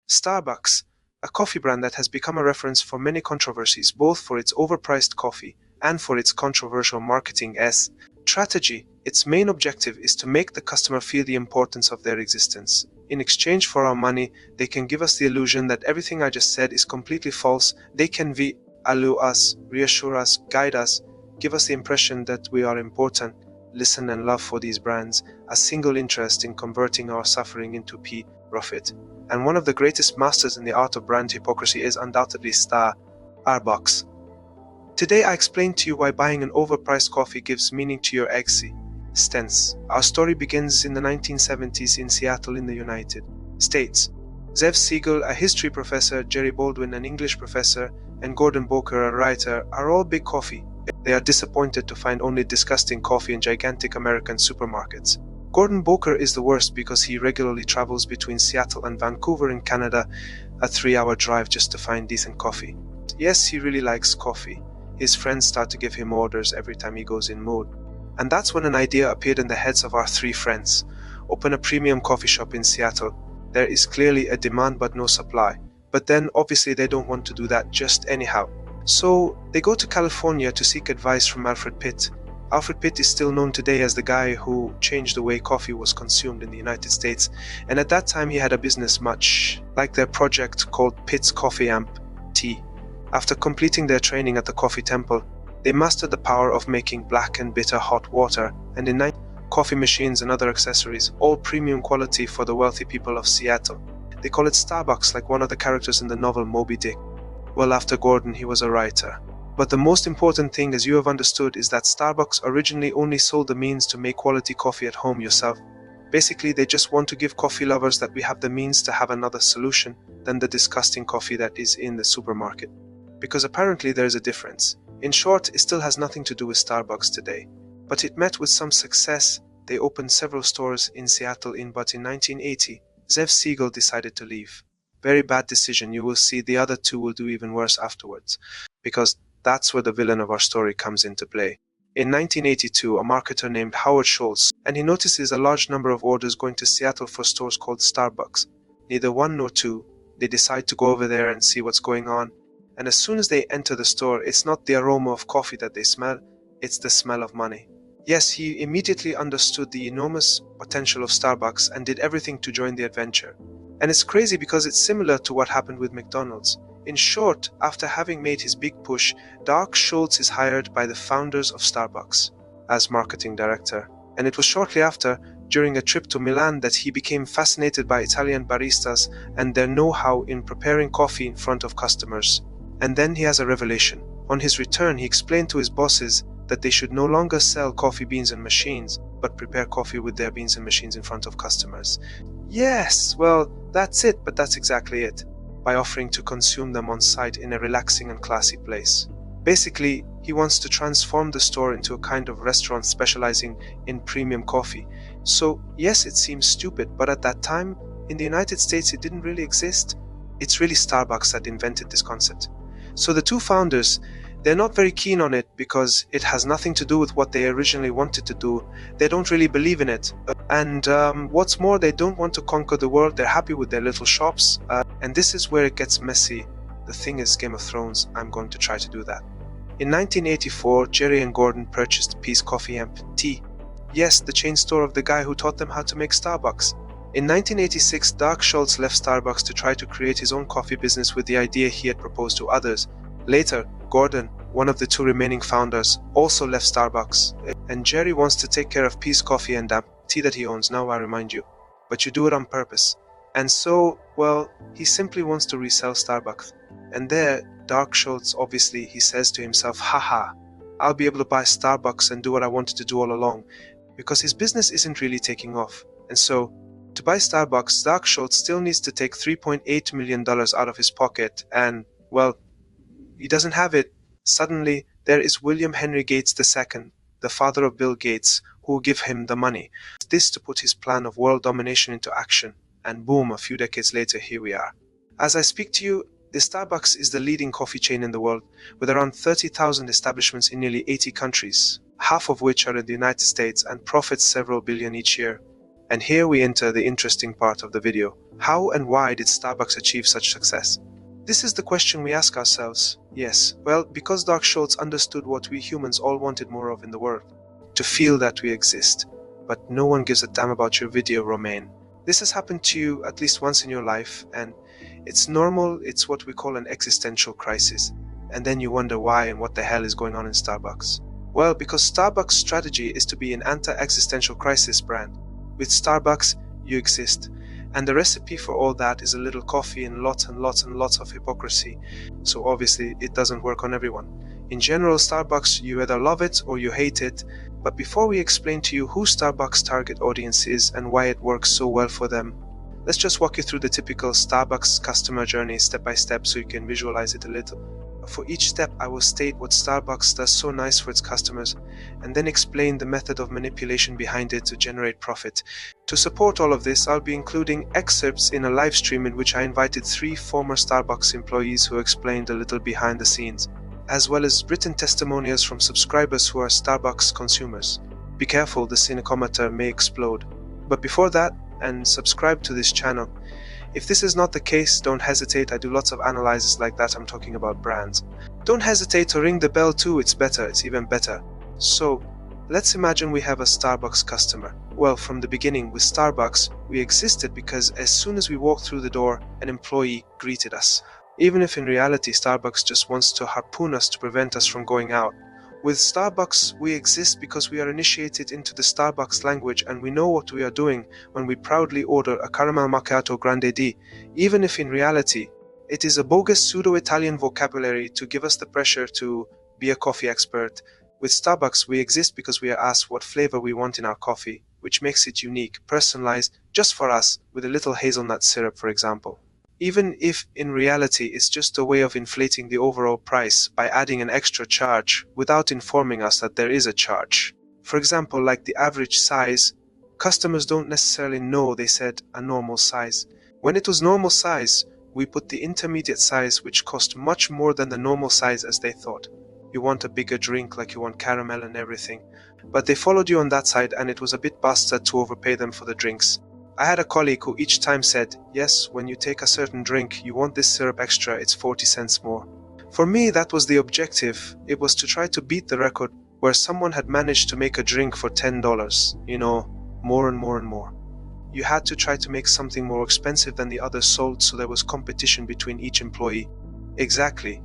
Starbucks, a coffee brand that has become a reference for many controversies, both for its overpriced coffee and for its controversial marketing strategy. Its main objective is to make the customer feel the importance of their existence. In exchange for our money, they can give us the illusion that everything I just said is completely false. They can allure us, reassure us, guide us, give us the impression that we are important. Listen and love for these brands, a single interest in converting our suffering into profit. And one of the greatest masters in the art of brand hypocrisy is undoubtedly Starbucks. Today I explain to you why buying an overpriced coffee gives meaning to your existence. Our story begins in the 1970s in Seattle in the United States. Zev Siegel, a history professor, Jerry Baldwin, an English professor, and Gordon Boker, a writer, are all big coffee. They are disappointed to find only disgusting coffee in gigantic American supermarkets. Gordon Boker is the worst because he regularly travels between Seattle and Vancouver in Canada, a 3-hour drive just to find decent coffee. Yes, he really likes coffee. His friends start to give him orders every time he goes in mood. And that's when an idea appeared in the heads of our 3 friends. Open a premium coffee shop in Seattle. There is clearly a demand but no supply. But then obviously they don't want to do that just anyhow. So they go to California to seek advice from Alfred Pitt. Alfred Pitt is still known today as the guy who changed the way coffee was consumed in the United States, and at that time he had a business much like their project called Pitt's Coffee Amp Tea. After completing their training at the Coffee Temple, they mastered the power of making black and bitter hot water, and in coffee machines and other accessories, all premium quality for the wealthy people of Seattle. They call it Starbucks, like one of the characters in the novel Moby Dick. Well, after Gordon, he was a writer. But the most important thing, as you have understood, is that Starbucks originally only sold the means to make quality coffee at home yourself. Basically, they just want to give coffee lovers that we have the means to have another solution than the disgusting coffee that is in the supermarket. Because apparently there is a difference. In short, it still has nothing to do with Starbucks today. But it met with some success. They opened several stores in Seattle but in 1980, Zev Siegel decided to leave. Very bad decision. You will see the other 2 will do even worse afterwards. Because that's where the villain of our story comes into play. In 1982, a marketer named Howard Schultz, and he notices a large number of orders going to Seattle for stores called Starbucks. Neither 1 nor 2, they decide to go over there and see what's going on. And as soon as they enter the store, it's not the aroma of coffee that they smell, it's the smell of money. Yes, he immediately understood the enormous potential of Starbucks and did everything to join the adventure. And it's crazy because it's similar to what happened with McDonald's. In short, after having made his big push, Dark Schultz is hired by the founders of Starbucks as marketing director. And it was shortly after, during a trip to Milan, that he became fascinated by Italian baristas and their know-how in preparing coffee in front of customers. And then he has a revelation. On his return, he explained to his bosses that they should no longer sell coffee beans and machines, but prepare coffee with their beans and machines in front of customers. Yes, well, that's it, but that's exactly it. By offering to consume them on site in a relaxing and classy place. Basically, he wants to transform the store into a kind of restaurant specializing in premium coffee. So, yes, it seems stupid, but at that time, in the United States, it didn't really exist. It's really Starbucks that invented this concept. So the 2 founders, they're not very keen on it because it has nothing to do with what they originally wanted to do. They don't really believe in it. And what's more, they don't want to conquer the world. They're happy with their little shops. And this is where it gets messy. The thing is, Game of Thrones, I'm going to try to do that. In 1984, Jerry and Gordon purchased Peace Coffee Amp Tea. Yes, the chain store of the guy who taught them how to make Starbucks. In 1986, Dark Schultz left Starbucks to try to create his own coffee business with the idea he had proposed to others. Later, Gordon, one of the 2 remaining founders, also left Starbucks. And Jerry wants to take care of Peace Coffee and Amp Tea that he owns, now I remind you. But you do it on purpose. And so, well, he simply wants to resell Starbucks. And there, Dark Schultz, obviously, he says to himself, haha, I'll be able to buy Starbucks and do what I wanted to do all along. Because his business isn't really taking off. And so, to buy Starbucks, Dark Schultz still needs to take $3.8 million out of his pocket. And, well, he doesn't have it. Suddenly, there is William Henry Gates II, the father of Bill Gates, who will give him the money. This to put his plan of world domination into action. And boom, a few decades later, here we are. As I speak to you, the Starbucks is the leading coffee chain in the world, with around 30,000 establishments in nearly 80 countries, half of which are in the United States, and profits several billion each year. And here we enter the interesting part of the video. How and why did Starbucks achieve such success? This is the question we ask ourselves. Yes, well, because Dark Schultz understood what we humans all wanted more of in the world. To feel that we exist. But no one gives a damn about your video, Romain. This has happened to you at least once in your life, and it's normal. It's what we call an existential crisis. And then you wonder why and what the hell is going on in Starbucks. Well, because Starbucks' strategy is to be an anti-existential crisis brand. With Starbucks, you exist. And the recipe for all that is a little coffee and lots of hypocrisy. So obviously, it doesn't work on everyone. In general, Starbucks, you either love it or you hate it. But before we explain to you who Starbucks' target audience is and why it works so well for them, let's just walk you through the typical Starbucks customer journey step by step so you can visualize it a little. For each step, I will state what Starbucks does so nice for its customers, and then explain the method of manipulation behind it to generate profit. To support all of this, I'll be including excerpts in a live stream in which I invited 3 former Starbucks employees who explained a little behind the scenes, as well as written testimonials from subscribers who are Starbucks consumers. Be careful, the cynicometer may explode. But before that, and subscribe to this channel. If this is not the case, don't hesitate. I do lots of analyses like that. I'm talking about brands. Don't hesitate to ring the bell too. It's better. It's even better. So let's imagine we have a Starbucks customer. Well, from the beginning with Starbucks, we existed because as soon as we walked through the door, an employee greeted us. Even if in reality Starbucks just wants to harpoon us to prevent us from going out. With Starbucks, we exist because we are initiated into the Starbucks language and we know what we are doing when we proudly order a caramel macchiato grande D, even if in reality, it is a bogus pseudo-Italian vocabulary to give us the pressure to be a coffee expert. With Starbucks, we exist because we are asked what flavor we want in our coffee, which makes it unique, personalized, just for us, with a little hazelnut syrup, for example. Even if in reality it's just a way of inflating the overall price by adding an extra charge without informing us that there is a charge. For example, like the average size, customers don't necessarily know they said a normal size. When it was normal size, we put the intermediate size which cost much more than the normal size as they thought. You want a bigger drink, like you want caramel and everything. But they followed you on that side and it was a bit bastard to overpay them for the drinks. I had a colleague who each time said, yes, when you take a certain drink, you want this syrup extra, it's 40 cents more. For me, that was the objective. It was to try to beat the record where someone had managed to make a drink for $10, more and more and more. You had to try to make something more expensive than the others sold, so there was competition between each employee. Exactly.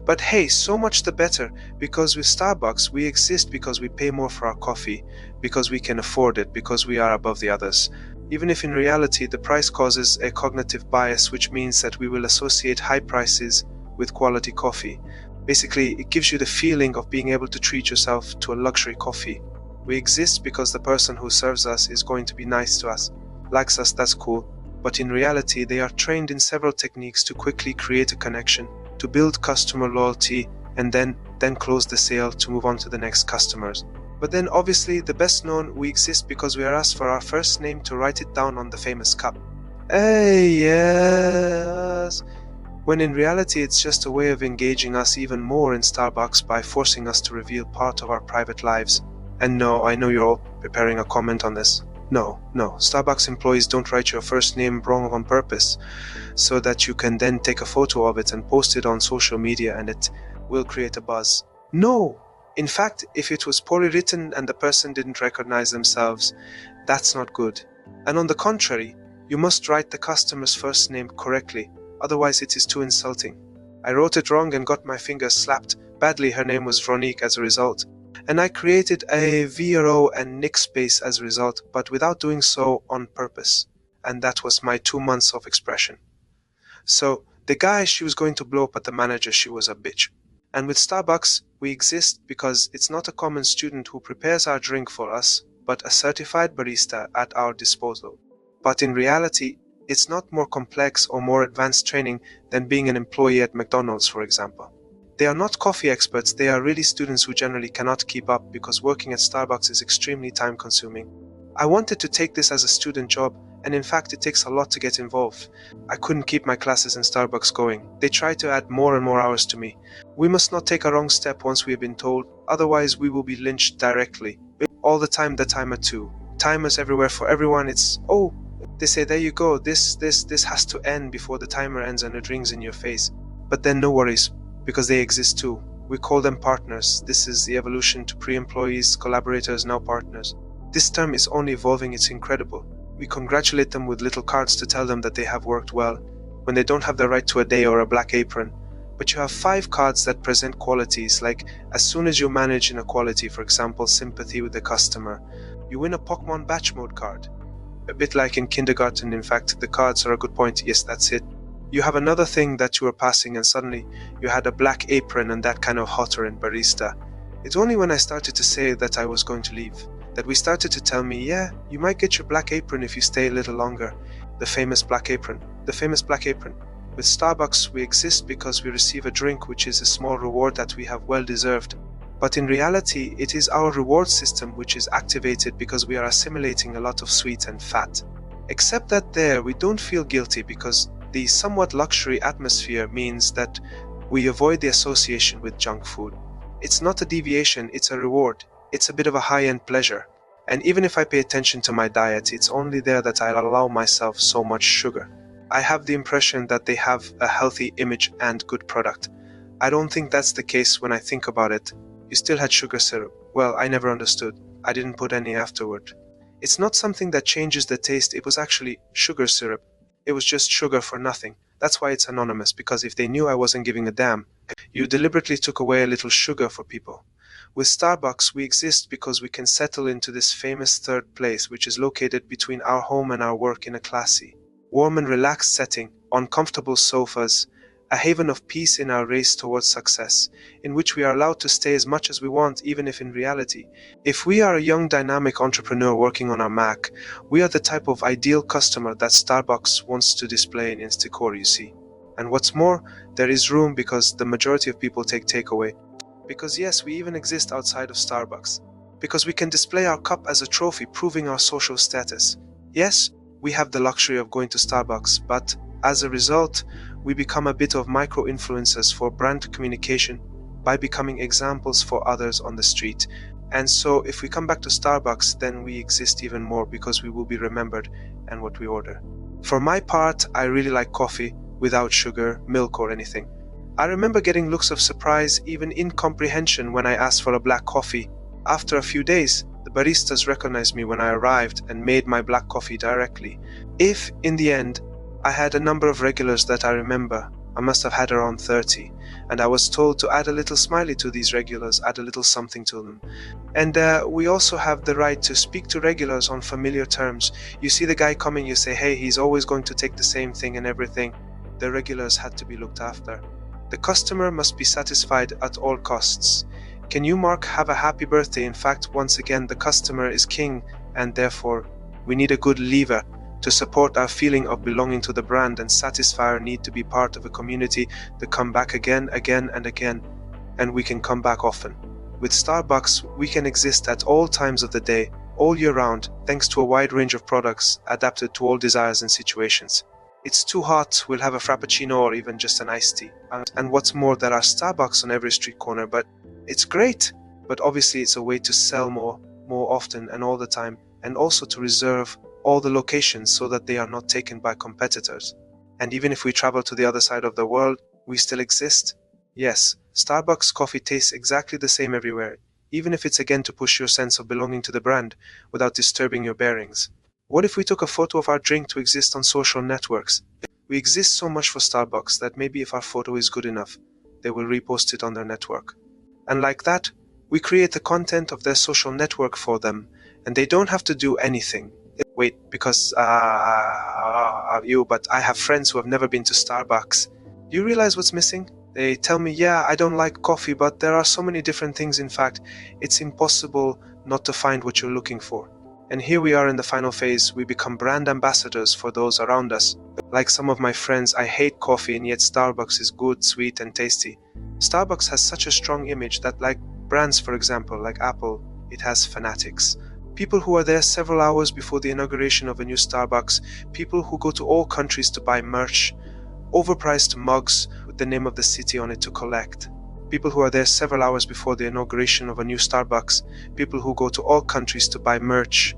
But hey, so much the better, because with Starbucks, we exist because we pay more for our coffee, because we can afford it, because we are above the others. Even if in reality the price causes a cognitive bias, which means that we will associate high prices with quality coffee. Basically, it gives you the feeling of being able to treat yourself to a luxury coffee. We exist because the person who serves us is going to be nice to us, likes us, that's cool. But in reality, they are trained in several techniques to quickly create a connection, to build customer loyalty, and then close the sale to move on to the next customers. But then obviously the best known, we exist because we are asked for our first name to write it down on the famous cup. Hey, yes! When in reality it's just a way of engaging us even more in Starbucks by forcing us to reveal part of our private lives. And no, I know you're all preparing a comment on this. No, Starbucks employees don't write your first name wrong on purpose, so that you can then take a photo of it and post it on social media and it will create a buzz. No! In fact, if it was poorly written and the person didn't recognize themselves, that's not good. And on the contrary, you must write the customer's first name correctly, otherwise it is too insulting. I wrote it wrong and got my fingers slapped badly. Her name was Veronique as a result. And I created a VRO and Nick space as a result, but without doing so on purpose. And that was my 2 months of expression. So the guy, she was going to blow up at the manager, she was a bitch. And with Starbucks, we exist because it's not a common student who prepares our drink for us, but a certified barista at our disposal. But in reality, it's not more complex or more advanced training than being an employee at McDonald's, for example. They are not coffee experts, they are really students who generally cannot keep up because working at Starbucks is extremely time-consuming. I wanted to take this as a student job, and in fact it takes a lot to get involved. I couldn't keep my classes in Starbucks going. They try to add more and more hours to me. We must not take a wrong step once we have been told, otherwise we will be lynched directly. All the time, the timer too. timers everywhere for everyone. It's, oh, they say, there you go, this has to end before the timer ends and it rings in your face. But then no worries, because they exist too. We call them partners. This is the evolution to pre-employees, collaborators, now partners. This term is only evolving. It's incredible. We congratulate them with little cards to tell them that they have worked well, when they don't have the right to a day or a black apron. But you have 5 cards that present qualities, like as soon as you manage inequality, for example, sympathy with the customer, you win a Pokemon Batch Mode card. A bit like in kindergarten, in fact, the cards are a good point. Yes, that's it. You have another thing that you were passing and suddenly you had a black apron and that kind of hotter and barista. It's only when I started to say that I was going to leave that we started to tell me, yeah, you might get your black apron if you stay a little longer. The famous black apron. The famous black apron. With Starbucks, we exist because we receive a drink which is a small reward that we have well deserved. But in reality, it is our reward system which is activated because we are assimilating a lot of sweet and fat. Except that there, we don't feel guilty because the somewhat luxury atmosphere means that we avoid the association with junk food. It's not a deviation, it's a reward. It's a bit of a high-end pleasure. And even if I pay attention to my diet, it's only there that I'll allow myself so much sugar. I have the impression that they have a healthy image and good product. I don't think that's the case when I think about it. You still had sugar syrup. Well, I never understood. I didn't put any afterward. It's not something that changes the taste. It was actually sugar syrup. It was just sugar for nothing. That's why it's anonymous, because if they knew I wasn't giving a damn, you deliberately took away a little sugar for people. With Starbucks, we exist because we can settle into this famous third place, which is located between our home and our work in a classy, warm and relaxed setting, on comfortable sofas, a haven of peace in our race towards success, in which we are allowed to stay as much as we want, even if in reality, if we are a young dynamic entrepreneur working on our Mac, we are the type of ideal customer that Starbucks wants to display in Instacore, you see. And what's more, there is room because the majority of people take takeaway. Because yes, we even exist outside of Starbucks. Because we can display our cup as a trophy, proving our social status. Yes, we have the luxury of going to Starbucks, but as a result, we become a bit of micro-influencers for brand communication by becoming examples for others on the street. And so if we come back to Starbucks, then we exist even more because we will be remembered and what we order. For my part, I really like coffee without sugar, milk or anything. I remember getting looks of surprise, even incomprehension when I asked for a black coffee. After a few days, the baristas recognized me when I arrived and made my black coffee directly. If, in the end, I had a number of regulars that I remember, I must have had around 30, and I was told to add a little smiley to these regulars, add a little something to them. And we also have the right to speak to regulars on familiar terms. You see the guy coming, you say, hey, he's always going to take the same thing and everything. The regulars had to be looked after. The customer must be satisfied at all costs. Can you, Mark, have a happy birthday? In fact, once again, the customer is king, and therefore, we need a good lever to support our feeling of belonging to the brand and satisfy our need to be part of a community to come back again and again, and we can come back often. With Starbucks, we can exist at all times of the day, all year round, thanks to a wide range of products adapted to all desires and situations. It's too hot, we'll have a frappuccino or even just an iced tea. And what's more, there are Starbucks on every street corner, but it's great. But obviously it's a way to sell more often and all the time, and also to reserve all the locations so that they are not taken by competitors. And even if we travel to the other side of the world, we still exist. Yes, Starbucks coffee tastes exactly the same everywhere, even if it's again to push your sense of belonging to the brand without disturbing your bearings. What if we took a photo of our drink to exist on social networks? We exist so much for Starbucks that maybe if our photo is good enough, they will repost it on their network. And like that, we create the content of their social network for them, and they don't have to do anything. Wait, because but I have friends who have never been to Starbucks. Do you realize what's missing? They tell me, yeah, I don't like coffee, but there are so many different things. In fact, it's impossible not to find what you're looking for. And here we are in the final phase. We become brand ambassadors for those around us. Like some of my friends, I hate coffee, and yet Starbucks is good, sweet, and tasty. Starbucks has such a strong image that, like brands, for example, like Apple, it has fanatics. People who are there several hours before the inauguration of a new Starbucks, people who go to all countries to buy merch, overpriced mugs with the name of the city on it to collect. People who are there several hours before the inauguration of a new Starbucks, people who go to all countries to buy merch,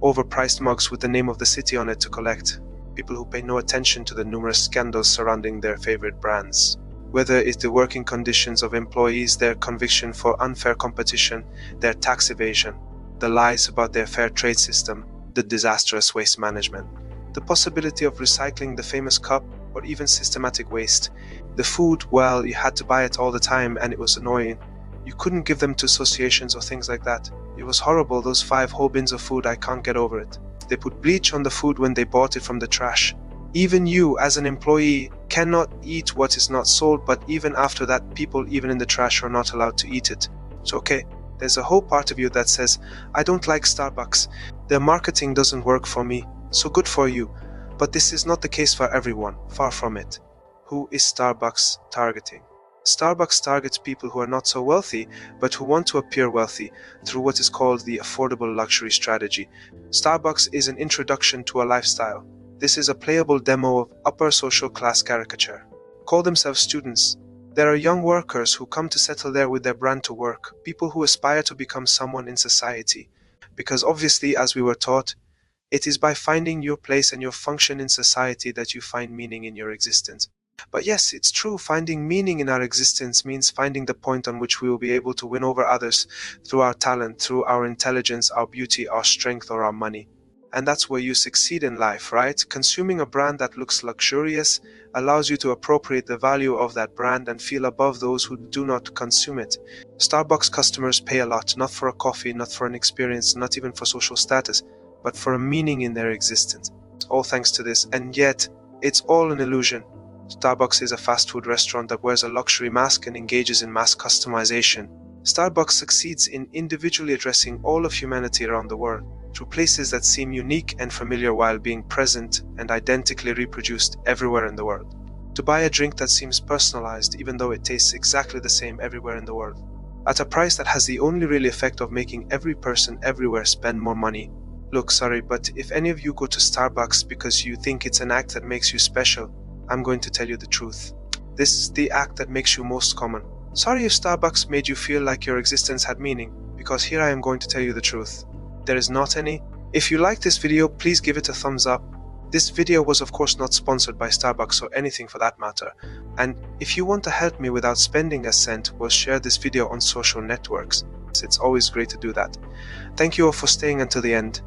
overpriced mugs with the name of the city on it to collect, people who pay no attention to the numerous scandals surrounding their favorite brands. Whether it's the working conditions of employees, their conviction for unfair competition, their tax evasion, the lies about their fair trade system, the disastrous waste management, the possibility of recycling the famous cup, or even systematic waste. The food, well, you had to buy it all the time and it was annoying. You couldn't give them to associations or things like that. It was horrible, those 5 whole bins of food, I can't get over it. They put bleach on the food when they bought it from the trash. Even you, as an employee, cannot eat what is not sold, but even after that, people even in the trash are not allowed to eat it. So okay, there's a whole part of you that says, I don't like Starbucks. Their marketing doesn't work for me. So good for you. But this is not the case for everyone, far from it. Who is Starbucks targeting? Starbucks targets people who are not so wealthy, but who want to appear wealthy through what is called the affordable luxury strategy. Starbucks is an introduction to a lifestyle. This is a playable demo of upper social class caricature. Call themselves students. There are young workers who come to settle there with their brand to work, people who aspire to become someone in society. Because obviously, as we were taught, it is by finding your place and your function in society that you find meaning in your existence. But yes, it's true, finding meaning in our existence means finding the point on which we will be able to win over others through our talent, through our intelligence, our beauty, our strength, or our money. And that's where you succeed in life, right? Consuming a brand that looks luxurious allows you to appropriate the value of that brand and feel above those who do not consume it. Starbucks customers pay a lot, not for a coffee, not for an experience, not even for social status, but for a meaning in their existence. All thanks to this, and yet, it's all an illusion. Starbucks is a fast food restaurant that wears a luxury mask and engages in mass customization. Starbucks succeeds in individually addressing all of humanity around the world through places that seem unique and familiar while being present and identically reproduced everywhere in the world. To buy a drink that seems personalized even though it tastes exactly the same everywhere in the world, at a price that has the only real effect of making every person everywhere spend more money. Look, sorry, but if any of you go to Starbucks because you think it's an act that makes you special, I'm going to tell you the truth. This is the act that makes you most common. Sorry if Starbucks made you feel like your existence had meaning, because here I am going to tell you the truth. There is not any. If you like this video, please give it a thumbs up. This video was of course not sponsored by Starbucks or anything for that matter. And if you want to help me without spending a cent, well, share this video on social networks. It's always great to do that. Thank you all for staying until the end.